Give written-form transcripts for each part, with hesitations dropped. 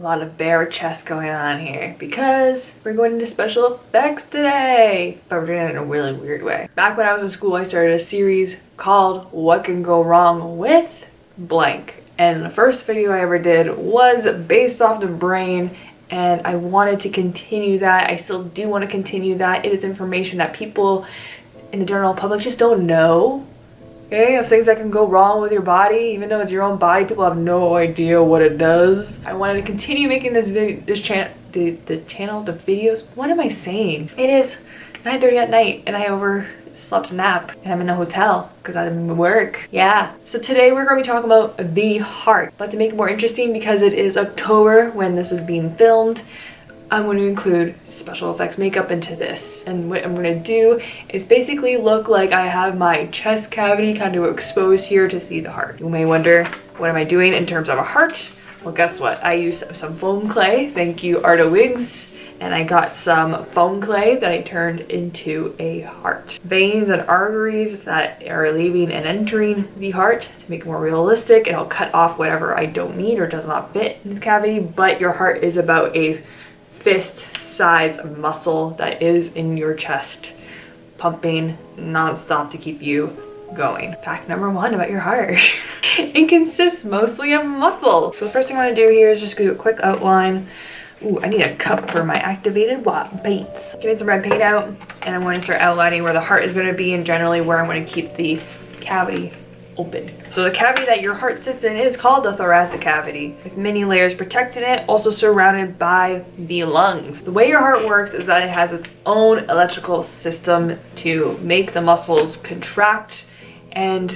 lot of bare chest going on here because we're going into special effects today, but we're doing it in a really weird way. Back when I was in school, I started a series called What Can Go Wrong with Blank, and the first video I ever did was based off the brain, and I wanted to continue that. I still do want to continue that. It is information that people in the general public just don't know. Okay, of things that can go wrong with your body, even though it's your own body, people have no idea what it does. I wanted to continue making the videos. What am I saying? It is 9:30 at night and I overslept a nap and I'm in a hotel because I'm at work. Yeah. So today we're going to be talking about the heart. But to make it more interesting, because it is October when this is being filmed, I'm going to include special effects makeup into this. And what I'm going to do is basically look like I have my chest cavity kind of exposed here to see the heart. You may wonder, what am I doing in terms of a heart? Well, guess what? I used some foam clay. Thank you, Arta Wigs. And I got some foam clay that I turned into a heart. Veins and arteries that are leaving and entering the heart to make it more realistic. And I'll cut off whatever I don't need or does not fit in the cavity. But your heart is about a fist-size muscle that is in your chest, pumping non-stop to keep you going. Fact number one about your heart. It consists mostly of muscle. So the first thing I want to do here is just do a quick outline. Ooh, I need a cup for my activated paints. Getting some red paint out, and I'm going to start outlining where the heart is going to be and generally where I'm going to keep the cavity open. So the cavity that your heart sits in is called the thoracic cavity, with many layers protecting it, also surrounded by the lungs. The way your heart works is that it has its own electrical system to make the muscles contract and,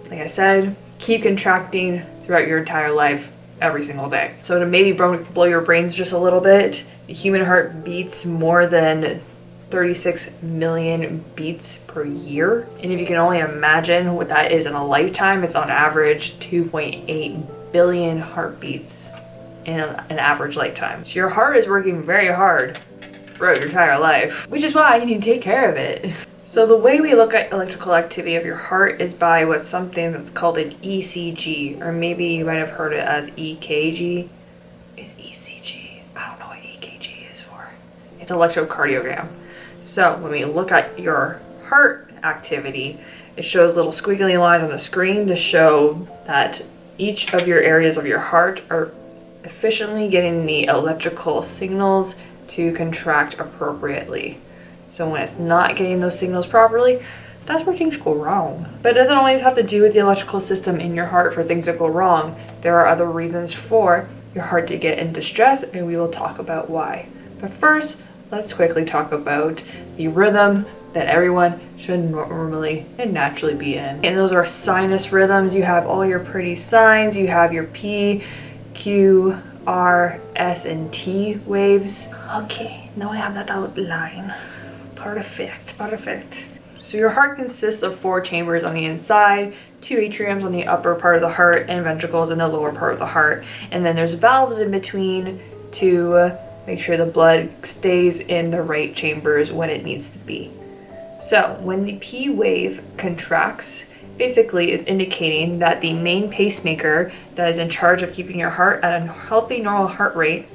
like I said, keep contracting throughout your entire life every single day. So to maybe blow your brains just a little bit, the human heart beats more than 36 million beats per year. And if you can only imagine what that is in a lifetime, it's on average 2.8 billion heartbeats in an average lifetime. So your heart is working very hard throughout your entire life, which is why you need to take care of it. So the way we look at electrical activity of your heart is by what's something that's called an ECG, or maybe you might have heard it as EKG. It's ECG. I don't know what EKG is for. It's electrocardiogram. So when we look at your heart activity, it shows little squiggly lines on the screen to show that each of your areas of your heart are efficiently getting the electrical signals to contract appropriately. So when it's not getting those signals properly, that's where things go wrong. But it doesn't always have to do with the electrical system in your heart for things to go wrong. There are other reasons for your heart to get into stress, and we will talk about why. But first, let's quickly talk about the rhythm that everyone should normally and naturally be in. And those are sinus rhythms. You have all your pretty signs. You have your P, Q, R, S, and T waves. Okay, now I have that outline. Perfect, perfect. So your heart consists of 4 chambers on the inside, 2 atriums on the upper part of the heart, and ventricles in the lower part of the heart. And then there's valves in between to make sure the blood stays in the right chambers when it needs to be. So when the P wave contracts, basically is indicating that the main pacemaker that is in charge of keeping your heart at a healthy normal heart rate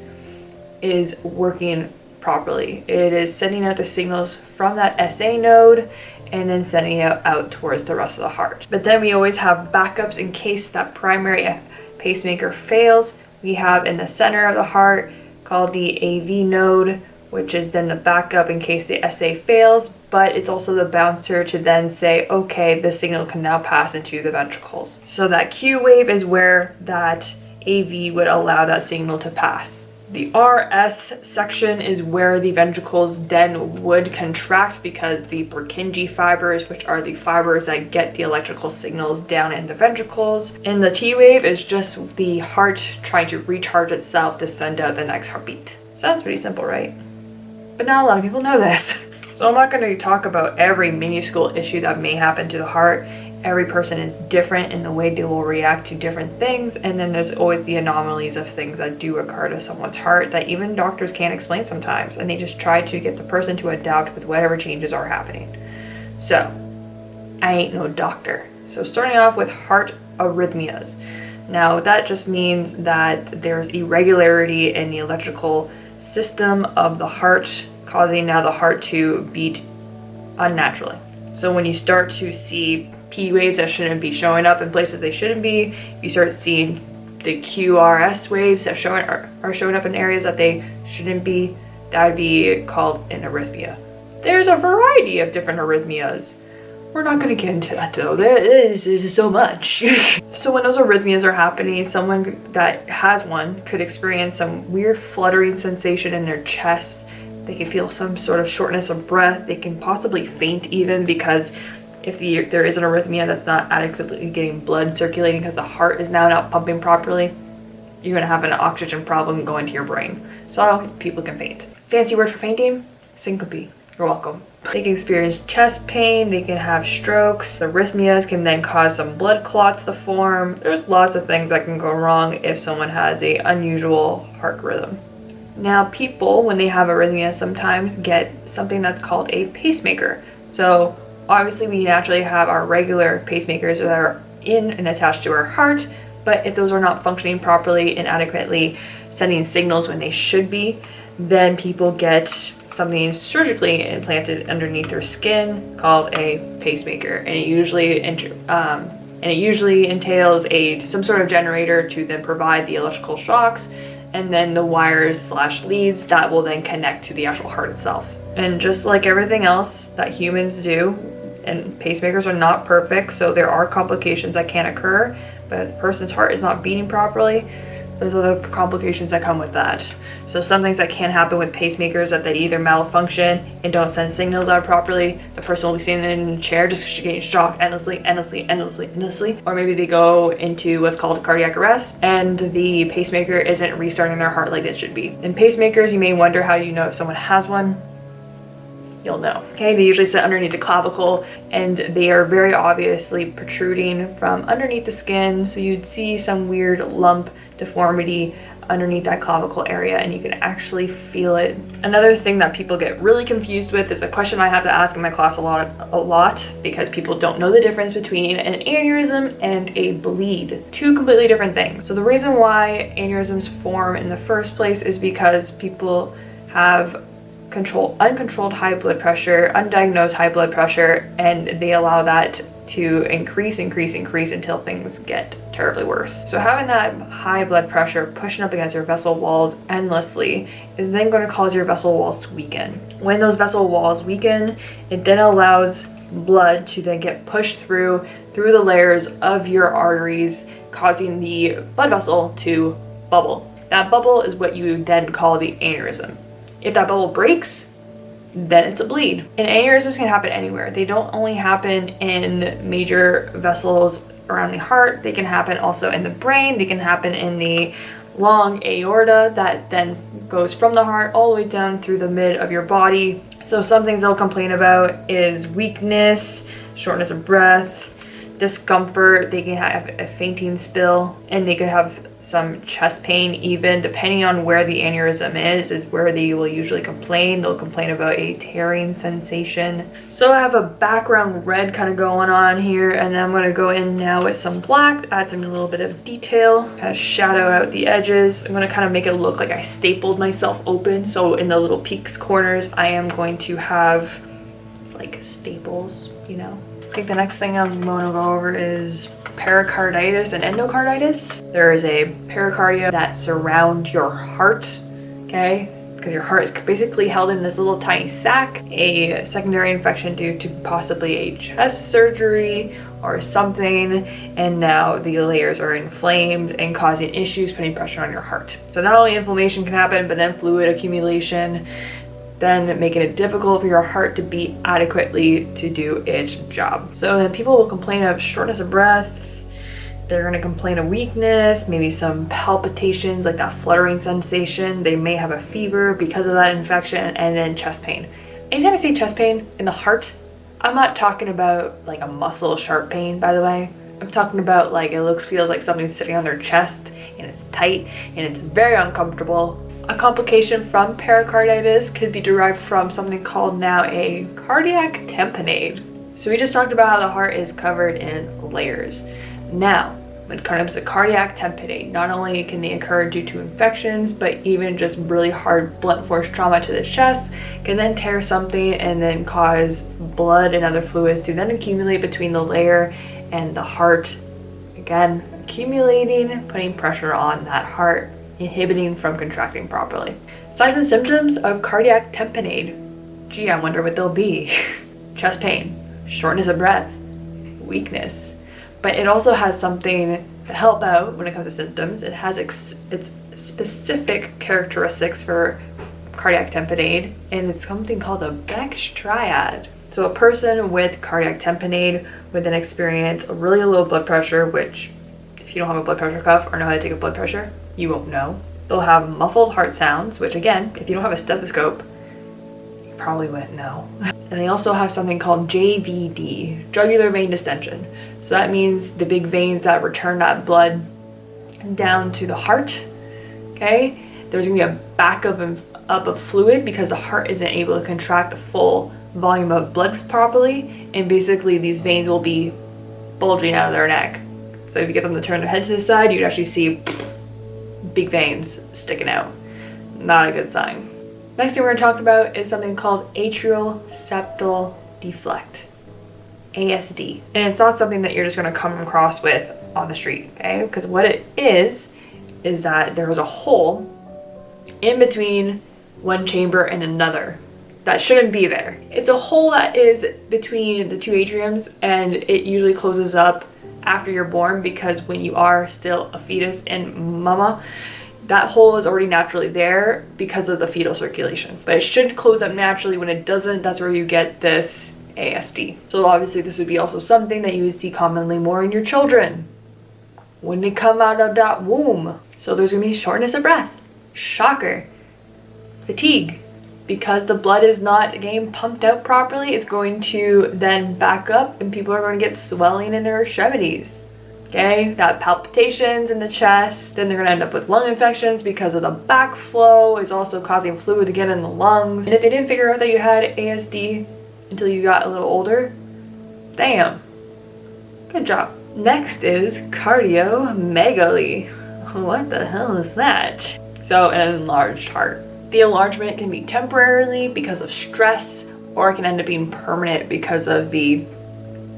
is working properly. It is sending out the signals from that SA node and then sending it out towards the rest of the heart. But then we always have backups in case that primary pacemaker fails. We have in the center of the heart called the AV node, which is then the backup in case the SA fails, but it's also the bouncer to then say, okay, the signal can now pass into the ventricles. So that Q wave is where that AV would allow that signal to pass. The RS section is where the ventricles then would contract because the Purkinje fibers, which are the fibers that get the electrical signals down in the ventricles. And the T wave is just the heart trying to recharge itself to send out the next heartbeat. Sounds pretty simple, right? But not a lot of people know this. So I'm not going to talk about every minuscule issue that may happen to the heart. Every person is different in the way they will react to different things, and then there's always the anomalies of things that do occur to someone's heart that even doctors can't explain sometimes, and they just try to get the person to adapt with whatever changes are happening. So I ain't no doctor. So starting off with heart arrhythmias. Now that just means that there's irregularity in the electrical system of the heart, causing now the heart to beat unnaturally. So when you start to see P waves that shouldn't be showing up in places they shouldn't be, you start seeing the QRS waves that are showing up in areas that they shouldn't be, that would be called an arrhythmia. There's a variety of different arrhythmias. We're not going to get into that though. There is so much. So when those arrhythmias are happening, someone that has one could experience some weird fluttering sensation in their chest. They can feel some sort of shortness of breath. They can possibly faint even, because if there is an arrhythmia that's not adequately getting blood circulating because the heart is now not pumping properly, you're going to have an oxygen problem going to your brain. So people can faint. Fancy word for fainting? Syncope. You're welcome. They can experience chest pain, they can have strokes, arrhythmias can then cause some blood clots to form. There's lots of things that can go wrong if someone has an unusual heart rhythm. Now people, when they have arrhythmia, sometimes get something that's called a pacemaker. So obviously we naturally have our regular pacemakers that are in and attached to our heart, but if those are not functioning properly and adequately sending signals when they should be, then people get something surgically implanted underneath their skin called a pacemaker, and it usually entails some sort of generator to then provide the electrical shocks, and then the wires / leads that will then connect to the actual heart itself. And just like everything else that humans do, and pacemakers are not perfect, so there are complications that can occur, but if the person's heart is not beating properly, there's other complications that come with that. So some things that can happen with pacemakers that they either malfunction and don't send signals out properly. The person will be sitting in a chair just getting shocked endlessly, or maybe they go into what's called cardiac arrest and the pacemaker isn't restarting their heart like it should be. In pacemakers, you may wonder how you know if someone has one. You'll know. Okay, they usually sit underneath the clavicle and they are very obviously protruding from underneath the skin, so you'd see some weird lump deformity underneath that clavicle area and you can actually feel it. Another thing that people get really confused with is a question I have to ask in my class a lot because people don't know the difference between an aneurysm and a bleed. Two completely different things. So the reason why aneurysms form in the first place is because people have uncontrolled high blood pressure, undiagnosed high blood pressure, and they allow that to increase until things get terribly worse. So having that high blood pressure pushing up against your vessel walls endlessly is then going to cause your vessel walls to weaken. When those vessel walls weaken, it then allows blood to then get pushed through the layers of your arteries, causing the blood vessel to bubble. That bubble is what you then call the aneurysm. If that bubble breaks, then it's a bleed. And aneurysms can happen anywhere. They don't only happen in major vessels around the heart, they can happen also in the brain, they can happen in the long aorta that then goes from the heart all the way down through the mid of your body. So some things they'll complain about is weakness, shortness of breath, discomfort, they can have a fainting spill, and they could have some chest pain even, depending on where the aneurysm is where they will usually complain. They'll complain about a tearing sensation. So I have a background red kind of going on here, and then I'm going to go in now with some black, add some little bit of detail, kind of shadow out the edges. I'm going to kind of make it look like I stapled myself open. So in the little peaks corners, I am going to have like staples, you know. I think the next thing I'm going to go over is pericarditis and endocarditis. There is a pericardia that surround your heart, okay? Because your heart is basically held in this little tiny sac. A secondary infection due to possibly a chest surgery or something, and now the layers are inflamed and causing issues, putting pressure on your heart. So not only inflammation can happen, but then fluid accumulation, then making it difficult for your heart to beat adequately to do its job. So then people will complain of shortness of breath, they're going to complain of weakness, maybe some palpitations, like that fluttering sensation. They may have a fever because of that infection, and then chest pain. Anytime I say chest pain in the heart, I'm not talking about like a muscle sharp pain, by the way. I'm talking about like feels like something's sitting on their chest and it's tight and it's very uncomfortable. A complication from pericarditis could be derived from something called now a cardiac tamponade. So we just talked about how the heart is covered in layers. Now, When it comes to cardiac tamponade, not only can they occur due to infections, but even just really hard blunt force trauma to the chest can then tear something and then cause blood and other fluids to then accumulate between the layer and the heart. Again, accumulating, putting pressure on that heart, inhibiting from contracting properly. Signs and symptoms of cardiac tamponade. Gee, I wonder what they'll be. Chest pain, shortness of breath, weakness. But it also has something to help out when it comes to symptoms. It has its specific characteristics for cardiac tamponade, and it's something called a Beck's triad. So a person with cardiac tamponade would then experience a really low blood pressure, which if you don't have a blood pressure cuff or know how to take a blood pressure, you won't know. They'll have muffled heart sounds, which again, if you don't have a stethoscope, you probably wouldn't know. And they also have something called JVD, jugular vein distension. So that means the big veins that return that blood down to the heart, okay? There's gonna be a backup of fluid because the heart isn't able to contract a full volume of blood properly, and basically these veins will be bulging out of their neck. So if you get them to turn their head to the side, you'd actually see big veins sticking out. Not a good sign. Next thing we're going to talk about is something called atrial septal deflect, ASD. And it's not something that you're just going to come across with on the street, okay? Because what it is that there was a hole in between one chamber and another that shouldn't be there. It's a hole that is between the two atriums, and it usually closes up after you're born because when you are still a fetus in mama, that hole is already naturally there because of the fetal circulation. But it should close up naturally. When it doesn't, that's where you get this ASD. So obviously this would be also something that you would see commonly more in your children when they come out of that womb. So there's gonna be shortness of breath, shocker, fatigue. Because the blood is not getting pumped out properly, it's going to then back up and people are going to get swelling in their extremities. Okay, that palpitations in the chest, then they're going to end up with lung infections because of the backflow is also causing fluid to get in the lungs. And if they didn't figure out that you had ASD until you got a little older, damn, good job. Next is cardiomegaly. What the hell is that? So an enlarged heart. The enlargement can be temporarily because of stress, or it can end up being permanent because of the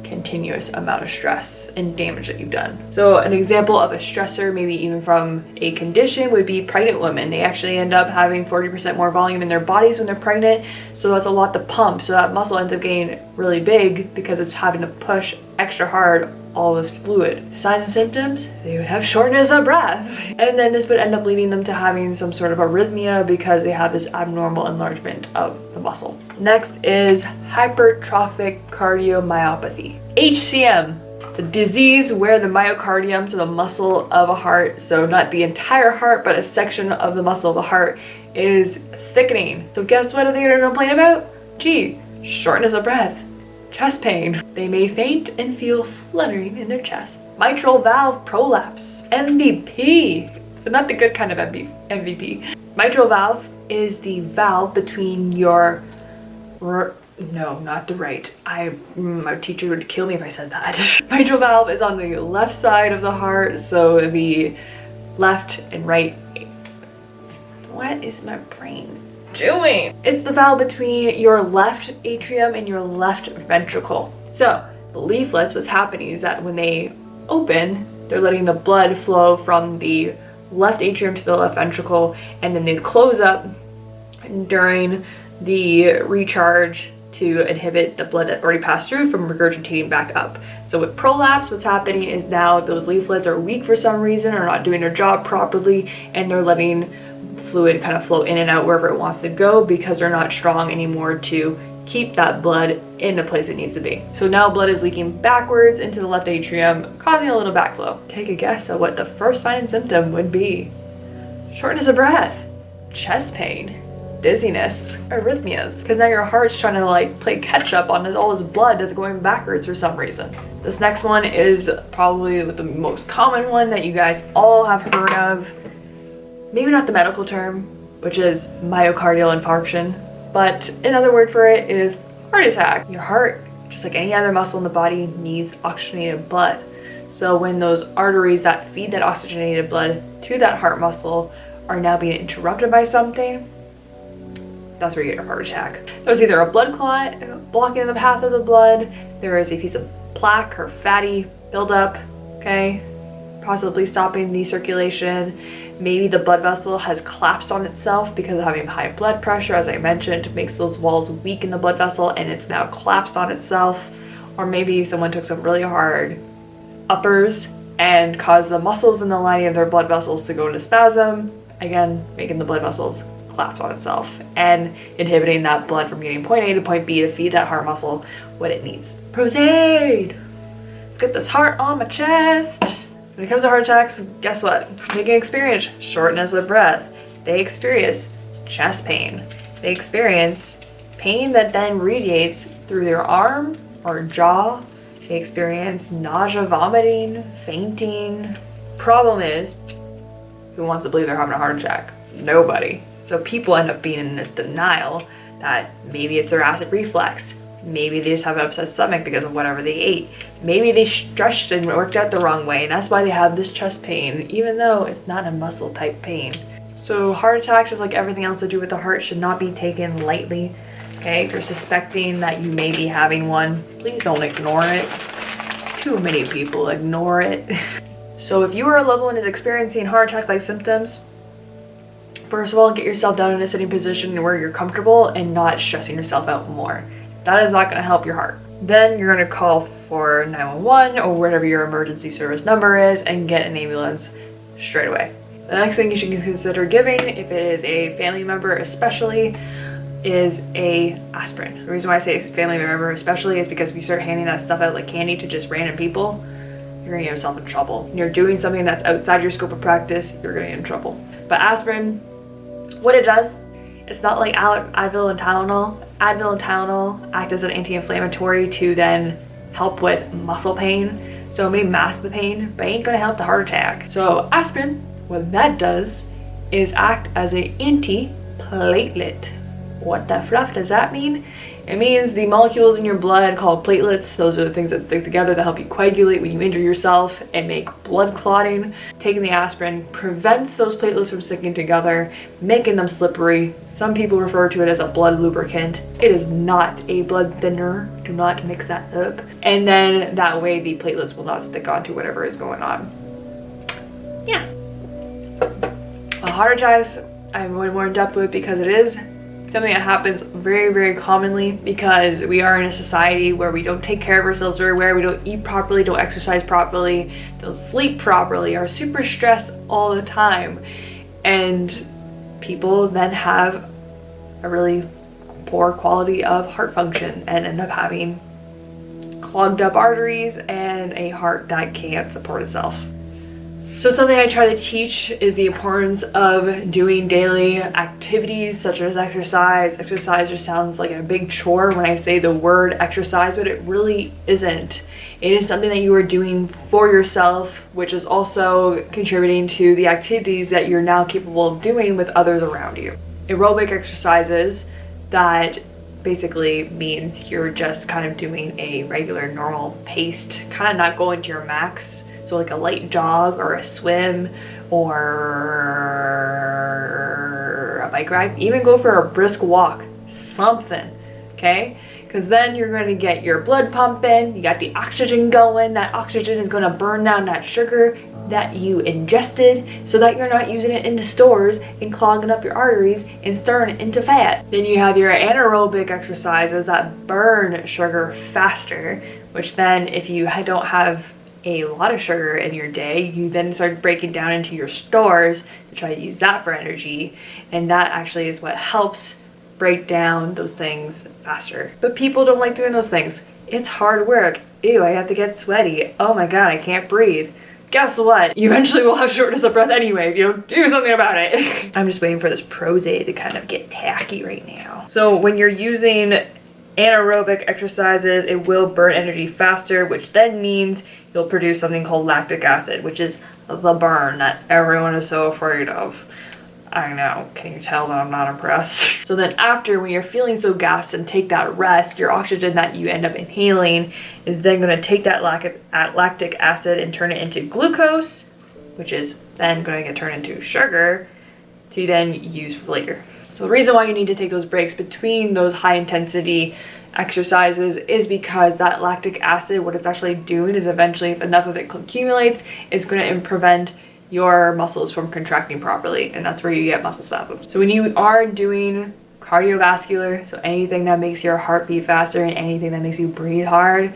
continuous amount of stress and damage that you've done. So an example of a stressor, maybe even from a condition, would be pregnant women. They actually end up having 40% more volume in their bodies when they're pregnant, so that's a lot to pump. So that muscle ends up getting really big because it's having to push extra hard all this fluid. Signs and symptoms, they would have shortness of breath. And then this would end up leading them to having some sort of arrhythmia because they have this abnormal enlargement of the muscle. Next is hypertrophic cardiomyopathy. HCM, the disease where the myocardium, so the muscle of a heart, so not the entire heart, but a section of the muscle of the heart, is thickening. So guess what are they gonna complain about? Gee, shortness of breath, chest pain. They may faint and feel fluttering in their chest. Mitral valve prolapse, MVP, but not the good kind of MVP. Mitral valve is the valve between your, no, not the right. My teacher would kill me if I said that. Mitral valve is on the left side of the heart, so the left and right. What is my brain doing? It's the valve between your left atrium and your left ventricle. So the leaflets, what's happening is that when they open, they're letting the blood flow from the left atrium to the left ventricle, and then they close up during the recharge to inhibit the blood that already passed through from regurgitating back up. So with prolapse, what's happening is now those leaflets are weak for some reason or not doing their job properly, and they're letting fluid kind of flow in and out wherever it wants to go because they're not strong anymore to keep that blood in the place it needs to be. So now blood is leaking backwards into the left atrium, causing a little backflow. Take a guess at what the first sign and symptom would be. Shortness of breath, chest pain, dizziness, arrhythmias, because now your heart's trying to like play catch up on all this blood that's going backwards for some reason. This next one is probably the most common one that you guys all have heard of. Maybe not the medical term, which is myocardial infarction, but another word for it is heart attack. Your heart, just like any other muscle in the body, needs oxygenated blood. So when those arteries that feed that oxygenated blood to that heart muscle are now being interrupted by something, that's where you get a heart attack. There's either a blood clot blocking the path of the blood, there is a piece of plaque or fatty buildup, okay, possibly stopping the circulation. Maybe the blood vessel has collapsed on itself because of having high blood pressure, as I mentioned, makes those walls weak in the blood vessel and it's now collapsed on itself. Or maybe someone took some really hard uppers and caused the muscles in the lining of their blood vessels to go into spasm, again, making the blood vessels collapse on itself and inhibiting that blood from getting point A to point B to feed that heart muscle what it needs. Proceed! Let's get this heart on my chest. When it comes to heart attacks, guess what? They can experience shortness of breath. They experience chest pain. They experience pain that then radiates through their arm or jaw. They experience nausea, vomiting, fainting. Problem is, who wants to believe they're having a heart attack? Nobody. So people end up being in this denial that maybe it's their acid reflux. Maybe they just have an upset stomach because of whatever they ate. Maybe they stretched and worked out the wrong way and that's why they have this chest pain, even though it's not a muscle type pain. So heart attacks, just like everything else to do with the heart, should not be taken lightly. Okay, if you're suspecting that you may be having one, please don't ignore it. Too many people ignore it. So if you or a loved one is experiencing heart attack-like symptoms, first of all, get yourself down in a sitting position where you're comfortable and not stressing yourself out more. That is not going to help your heart. Then you're going to call for 911 or whatever your emergency service number is and get an ambulance straight away. The next thing you should consider giving, if it is a family member especially, is a aspirin. The reason why I say family member especially is because if you start handing that stuff out like candy to just random people, you're going to get yourself in trouble. You're doing something that's outside your scope of practice, you're going to get in trouble. But aspirin, what it does, it's not like Advil and Tylenol. Advil and Tylenol act as an anti-inflammatory to then help with muscle pain. So it may mask the pain, but it ain't gonna help the heart attack. So aspirin, what that does is act as an anti-platelet. What the fluff does that mean? It means the molecules in your blood called platelets, those are the things that stick together that help you coagulate when you injure yourself and make blood clotting. Taking the aspirin prevents those platelets from sticking together, making them slippery. Some people refer to it as a blood lubricant. It is not a blood thinner. Do not mix that up. And then that way the platelets will not stick onto whatever is going on. Yeah. Heart attacks, I'm going more in depth with because it is something that happens very, very commonly because we are in a society where we don't take care of ourselves very well, we don't eat properly, don't exercise properly, don't sleep properly, are super stressed all the time. And people then have a really poor quality of heart function and end up having clogged up arteries and a heart that can't support itself. So something I try to teach is the importance of doing daily activities such as exercise. Exercise just sounds like a big chore when I say the word exercise, but it really isn't. It is something that you are doing for yourself, which is also contributing to the activities that you're now capable of doing with others around you. Aerobic exercises, that basically means you're just kind of doing a regular normal paced, kind of not going to your max. So like a light jog or a swim or a bike ride, even go for a brisk walk, something, okay? Because then you're going to get your blood pumping, you got the oxygen going, that oxygen is going to burn down that sugar that you ingested so that you're not using it into stores and clogging up your arteries and stirring it into fat. Then you have your anaerobic exercises that burn sugar faster, which then if you don't have a lot of sugar in your day, you then start breaking down into your stores to try to use that for energy, and that actually is what helps break down those things faster. But people don't like doing those things. It's hard work. Ew, I have to get sweaty. Oh my god, I can't breathe. Guess what? You eventually will have shortness of breath anyway if you don't do something about it. I'm just waiting for this Prozac to kind of get tacky right now. So when you're using anaerobic exercises, it will burn energy faster, which then means you'll produce something called lactic acid, which is the burn that everyone is so afraid of. I know, can you tell that I'm not impressed? So then after, when you're feeling so gassed and take that rest, your oxygen that you end up inhaling is then gonna take that lactic acid and turn it into glucose, which is then gonna get turned into sugar to then use for later. So the reason why you need to take those breaks between those high intensity exercises is because that lactic acid, what it's actually doing is eventually, if enough of it accumulates, it's going to prevent your muscles from contracting properly, and that's where you get muscle spasms. So when you are doing cardiovascular, so anything that makes your heart beat faster and anything that makes you breathe hard,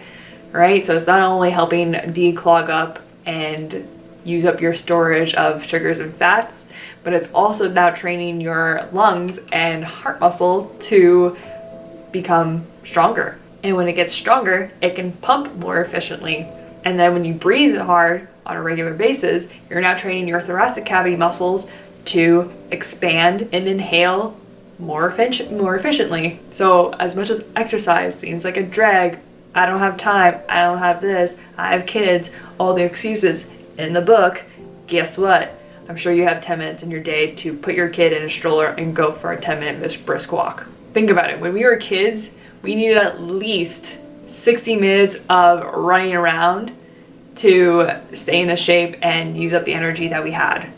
right? So it's not only helping declog up and use up your storage of sugars and fats, but it's also now training your lungs and heart muscle to become stronger. And when it gets stronger, it can pump more efficiently. And then when you breathe hard on a regular basis, you're now training your thoracic cavity muscles to expand and inhale more efficiently. So as much as exercise seems like a drag, I don't have time, I don't have this, I have kids, all the excuses in the book, guess what? I'm sure you have 10 minutes in your day to put your kid in a stroller and go for a 10-minute brisk walk. Think about it. When we were kids, we needed at least 60 minutes of running around to stay in the shape and use up the energy that we had.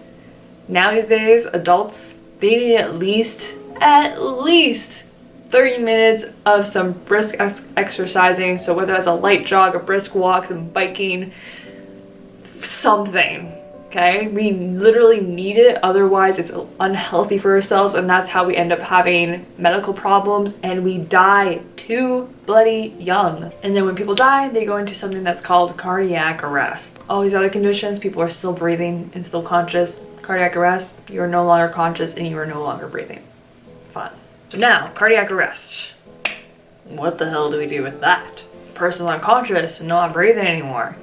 Nowadays, adults, they need at least 30 minutes of some brisk exercising. So whether that's a light jog, a brisk walk, some biking, something. Okay, we literally need it, otherwise it's unhealthy for ourselves, and that's how we end up having medical problems and we die too bloody young. And then when people die, they go into something that's called cardiac arrest. All these other conditions, people are still breathing and still conscious. Cardiac arrest, you are no longer conscious and you are no longer breathing. Fun. So now, cardiac arrest. What the hell do we do with that? Person's unconscious and not breathing anymore.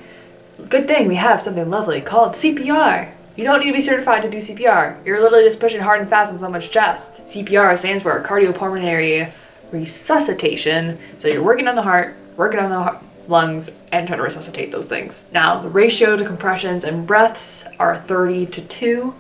Good thing we have something lovely called CPR. You don't need to be certified to do CPR. You're literally just pushing hard and fast on someone's chest. CPR stands for cardiopulmonary resuscitation. So you're working on the heart, working on the lungs, and trying to resuscitate those things. Now, the ratio to compressions and breaths are 30-2.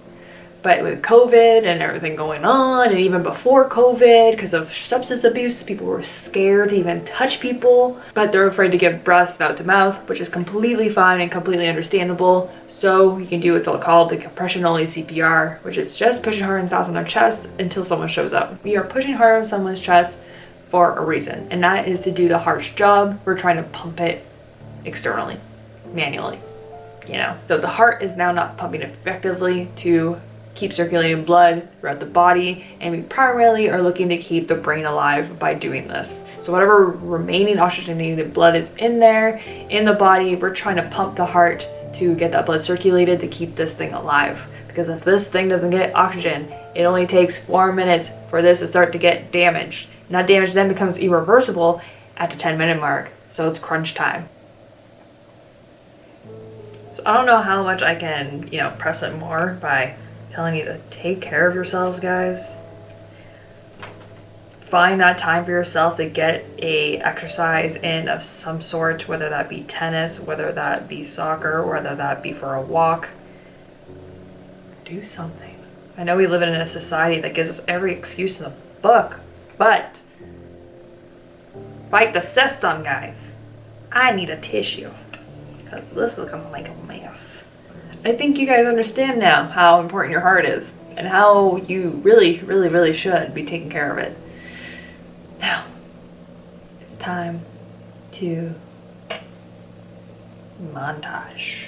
But with COVID and everything going on, and even before COVID, because of substance abuse, people were scared to even touch people, but they're afraid to give breaths mouth to mouth, which is completely fine and completely understandable. So you can do what's called the compression-only CPR, which is just pushing hard and fast on their chest until someone shows up. We are pushing hard on someone's chest for a reason, and that is to do the heart's job. We're trying to pump it externally, manually, you know? So the heart is now not pumping effectively to keep circulating blood throughout the body, and we primarily are looking to keep the brain alive by doing this. So whatever remaining oxygenated blood is in there in the body, we're trying to pump the heart to get that blood circulated to keep this thing alive. Because if this thing doesn't get oxygen, it only takes 4 minutes for this to start to get damaged. And that damage then becomes irreversible at the 10-minute mark. So it's crunch time. So I don't know how much I can, press it more by telling you to take care of yourselves, guys. Find that time for yourself to get a exercise in of some sort, whether that be tennis, whether that be soccer, whether that be for a walk. Do something. I know we live in a society that gives us every excuse in the book, but fight the system, guys. I need a tissue because this is gonna make a mess. I think you guys understand now how important your heart is and how you really, really, really should be taking care of it. Now, it's time to montage.